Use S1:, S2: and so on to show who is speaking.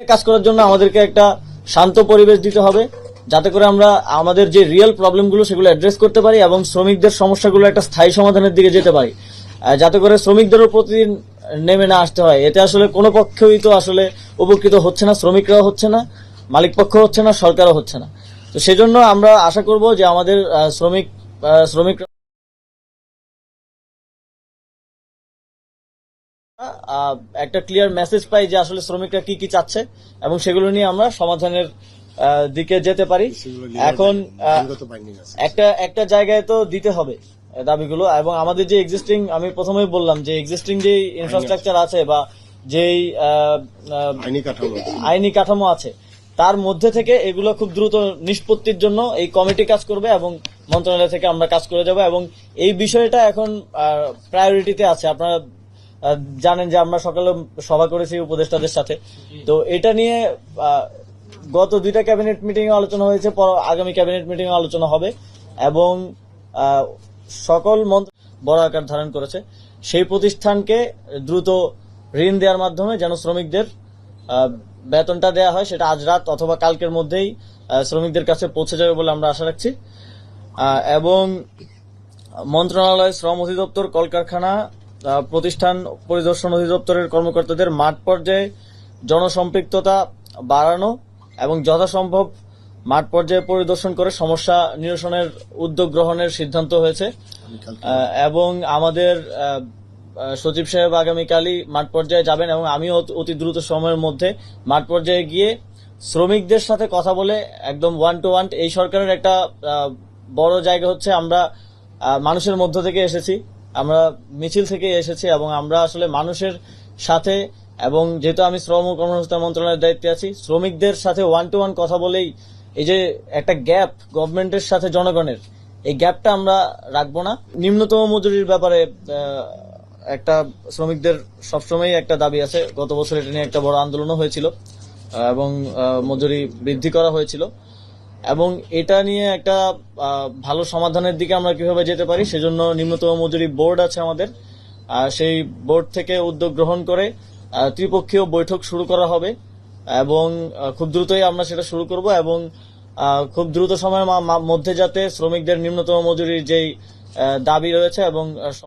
S1: কাজ করার জন্য আমাদেরকে একটা শান্ত পরিবেশ দিতে হবে, যাতে করে আমরা আমাদের যে রিয়েল প্রবলেমগুলো সেগুলো অ্যাড্রেস করতে পারি এবং শ্রমিকদের সমস্যাগুলো একটা স্থায়ী সমাধানের দিকে যেতে পারি, যাতে করে শ্রমিকদেরও প্রতিদিন নেমে না আসতে হয়। এতে আসলে কোনো পক্ষই তো আসলে উপকৃত হচ্ছে না, শ্রমিকরাও হচ্ছে না, মালিক পক্ষ হচ্ছে না, সরকারও হচ্ছে না। তো সেজন্য আমরা আশা করব যে আমাদের শ্রমিক একটা ক্লিয়ার মেসেজ পাই যে আসলে শ্রমিকরা কি কি চাচ্ছে এবং সেগুলো নিয়ে আমরা সমাধানের দিকে যেতে পারি। এখন একটা জায়গায় তো দিতে হবে দাবিগুলো, এবং আমাদের যে এক্সিস্টিং, আমি প্রথমেই বললাম যে এক্সিস্টিং যে ইনফ্রাস্ট্রাকচার আছে বা যেই আইনি কাঠামো আছে তার মধ্যে থেকে এগুলো খুব দ্রুত নিষ্পত্তির জন্য এই কমিটি কাজ করবে এবং মন্ত্রণালয় থেকে আমরা কাজ করে যাব। এবং এই বিষয়টা এখন প্রায়োরিটিতে আছে। আপনারা জানেন যে আমরা সকালে সভা করেছি উপদেষ্টাদের সাথে, তো এটা নিয়ে গত 2টা ক্যাবিনেট মিটিং এ আলোচনা হয়েছে, আগামী ক্যাবিনেট মিটিং এ আলোচনা হবে এবং সকল মন্ত্রী বড় আকার ধারণ করেছে। সেই প্রতিষ্ঠানকে দ্রুত ঋণ দেওয়ার মাধ্যমে যেন শ্রমিকদের বেতনটা দেওয়া হয়, সেটা আজ রাত অথবা কালকের মধ্যেই শ্রমিকদের কাছে পৌঁছে যাবে বলে আমরা আশা রাখছি। এবং মন্ত্রণালয়, শ্রম অধিদপ্তর, কলকারখানা, প্রতিষ্ঠান পরিদর্শন অধিদপ্তরের কর্মকর্তাদের মাঠ পর্যায়ে জনসম্পৃক্ততা বাড়ানো এবং যথাসম্ভব মাঠ পর্যায়ে পরিদর্শন করে সমস্যা নিরসনের উদ্যোগ গ্রহণের সিদ্ধান্ত হয়েছে। এবং আমাদের সচিব সাহেব আগামীকালই মাঠ পর্যায়ে যাবেন এবং আমিও অতি দ্রুত সময়ের মধ্যে মাঠ পর্যায়ে গিয়ে শ্রমিকদের সাথে কথা বলে একদম 1 to 1। এই সরকারের একটা বড় জায়গা হচ্ছে আমরা মানুষের মধ্য থেকে এসেছি, আমরা মিছিল থেকে এসেছি এবং আমরা আসলে মানুষের সাথে, এবং যেহেতু আমি শ্রম ও কর্মসংস্থান মন্ত্রণালয়ের দায়িত্বে আছি, শ্রমিকদের সাথে 1 to 1 কথা বলেই এই যে একটা গ্যাপ গভর্নমেন্টের সাথে জনগণের, এই গ্যাপটা আমরা রাখবো না। নিম্নতম মজুরির ব্যাপারে একটা শ্রমিকদের সবসময় একটা দাবি আছে, গত বছর এটা নিয়ে একটা বড় আন্দোলনও হয়েছিল এবং মজুরি বৃদ্ধি করা হয়েছিল, এবং এটা নিয়ে একটা ভালো সমাধানের দিকে আমরা কিভাবে যেতে পারি সেজন্য নিম্নতম মজুরি বোর্ড আছে আমাদের, সেই বোর্ড থেকে উদ্যোগ গ্রহণ করে ত্রিপক্ষীয় বৈঠক শুরু করা হবে এবং খুব দ্রুতই আমরা সেটা শুরু করব এবং খুব দ্রুত সময়ের মধ্যে যাতে শ্রমিকদের নিম্নতম মজুরির যেই দাবি রয়েছে এবং